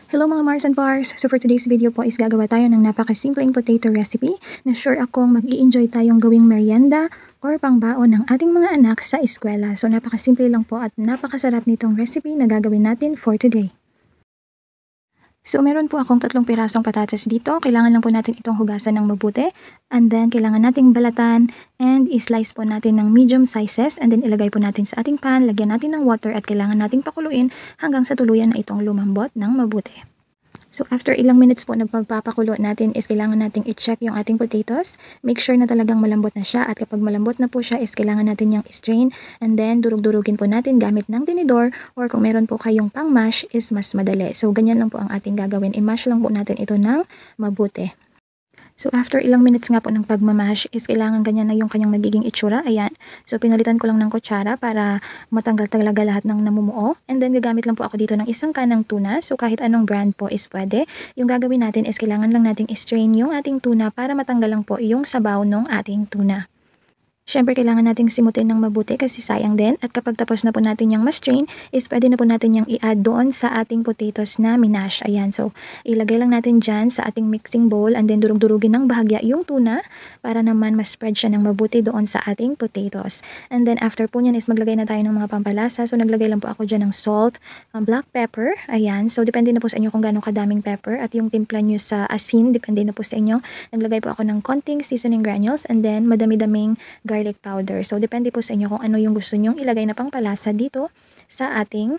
Hello mga Mars and Pars! So for today's video po is gagawa tayo ng napakasimpleng potato recipe na sure akong mag-i-enjoy tayong gawing merienda or pangbaon ng ating mga anak sa eskwela. So napakasimple lang po at napakasarap nitong recipe na gagawin natin for today. So meron po akong 3 pirasong patatas dito. Kailangan lang po natin itong hugasan ng mabuti. And then kailangan nating balatan and i-slice po natin ng medium sizes. And then ilagay po natin sa ating pan, lagyan natin ng water at kailangan nating pakuluin hanggang sa tuluyan na itong lumambot ng mabuti. So after ilang minutes po nagpagpapakulo natin is kailangan nating i-check yung ating potatoes. Make sure na talagang malambot na siya at kapag malambot na po siya is kailangan natin yung strain and then durug-durugin po natin gamit ng tinidor or kung meron po kayong pang mash is mas madali. So ganyan lang po ang ating gagawin. I-mash lang po natin ito ng mabuti. So after ilang minutes nga po ng pagmamash is kailangan ganyan na yung kanyang magiging itsura. Ayan. So pinalitan ko lang ng kutsara para matanggal talaga lahat ng namumuo. And then gagamit lang po ako dito ng isang kanang tuna. So kahit anong brand po is pwede. Yung gagawin natin is kailangan lang nating i-strain yung ating tuna para matanggal lang po yung sabaw ng ating tuna. Siyempre, kailangan nating simutin ng mabuti kasi sayang din. At kapag tapos na po natin yung ma-strain, is pwede na po natin yung i-add doon sa ating potatoes na minash. Ayan, so ilagay lang natin dyan sa ating mixing bowl and then durug-durugin ng bahagya yung tuna para naman ma-spread siya ng mabuti doon sa ating potatoes. And then after po nyan is maglagay na tayo ng mga pampalasa. So naglagay lang po ako dyan ng salt, black pepper. Ayan, so depende na po sa inyo kung gaano kadaming pepper at yung timpla nyo sa asin, depende na po sa inyo. Naglagay po ako ng konting seasoning granules and then madami-daming garlic powder. So, depende po sa inyo kung ano yung gusto nyong ilagay na pangpalasa dito sa ating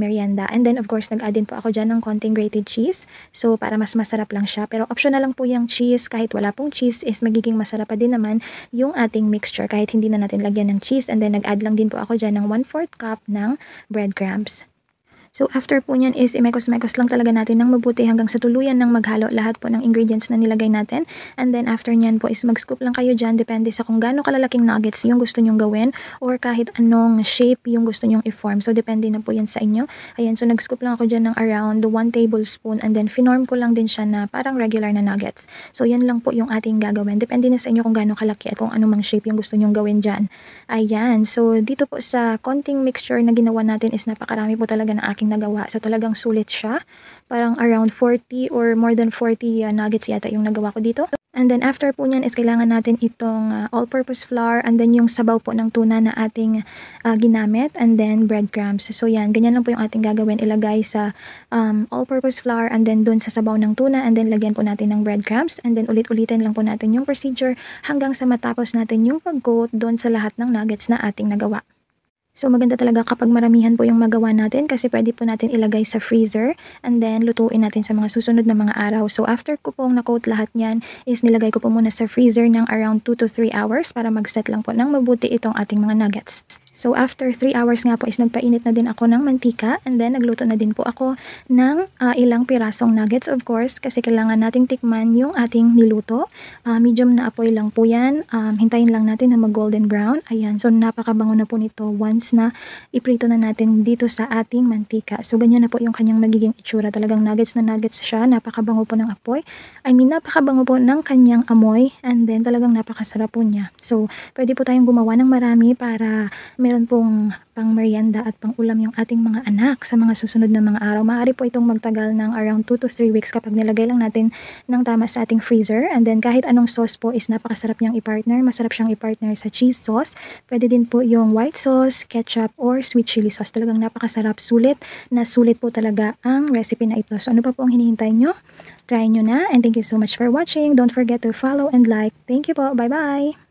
merienda. And then, of course, nag-add din po ako dyan ng konting grated cheese. So, para mas masarap lang siya. Pero optional lang po yung cheese. Kahit wala pong cheese is magiging masarap pa din naman yung ating mixture. Kahit hindi na natin lagyan ng cheese. And then, nag-add lang din po ako dyan ng 1/4 cup ng breadcrumbs. So after po nyan is imekos-mekos lang talaga natin ng mabuti hanggang sa tuluyan ng maghalo lahat po ng ingredients na nilagay natin. And then after nyan po is mag-scoop lang kayo dyan, depende sa kung gaano kalalaking nuggets yung gusto nyong gawin or kahit anong shape yung gusto nyong i-form. So depende na po yan sa inyo. Ayan, so nag-scoop lang ako dyan ng around 1 tablespoon and then finorm ko lang din siya na parang regular na nuggets. So yan lang po yung ating gagawin. Depende na sa inyo kung gaano kalaki at kung anumang shape yung gusto nyong gawin dyan. Ayan, so dito po sa konting mixture na ginawa natin is napakarami po talaga ng aking nagawa. So talagang sulit siya. Parang around 40 or more than 40 nuggets yata yung nagawa ko dito. And then after po nyan is kailangan natin itong all-purpose flour and then yung sabaw po ng tuna na ating ginamit and then breadcrumbs. So yan, ganyan lang po yung ating gagawin. Ilagay sa all-purpose flour and then dun sa sabaw ng tuna and then lagyan po natin ng breadcrumbs and then ulit-ulitin lang po natin yung procedure hanggang sa matapos natin yung pag-coat dun sa lahat ng nuggets na ating nagawa. So maganda talaga kapag maramihan po yung magawa natin kasi pwede po natin ilagay sa freezer and then lutuin natin sa mga susunod na mga araw. So after ko pong na-coat lahat yan is nilagay ko po muna sa freezer ng around 2 to 3 hours para mag-set lang po ng mabuti itong ating mga nuggets. So after 3 hours nga po is nagpainit na din ako ng mantika and then nagluto na din po ako ng ilang pirasong nuggets of course kasi kailangan nating tikman yung ating niluto. Medium na apoy lang po yan. Hintayin lang natin na mag-golden brown. Ayan, so napakabango na po nito once na iprito na natin dito sa ating mantika. So ganyan na po yung kanyang magiging itsura. Talagang nuggets na nuggets siya. Napakabango po ng apoy. Napakabango po ng kanyang amoy and then talagang napakasarap po niya. So pwede po tayong gumawa ng marami para meron pong pang merienda at pang ulam yung ating mga anak sa mga susunod na mga araw. Maaari po itong magtagal ng around 2 to 3 weeks kapag nilagay lang natin ng tama sa ating freezer. And then kahit anong sauce po is napakasarap niyang i-partner. Masarap siyang i-partner sa cheese sauce. Pwede din po yung white sauce, ketchup, or sweet chili sauce. Talagang napakasarap. Sulit na sulit po talaga ang recipe na ito. So ano pa po ang hinihintay nyo? Try nyo na and thank you so much for watching. Don't forget to follow and like. Thank you po. Bye-bye!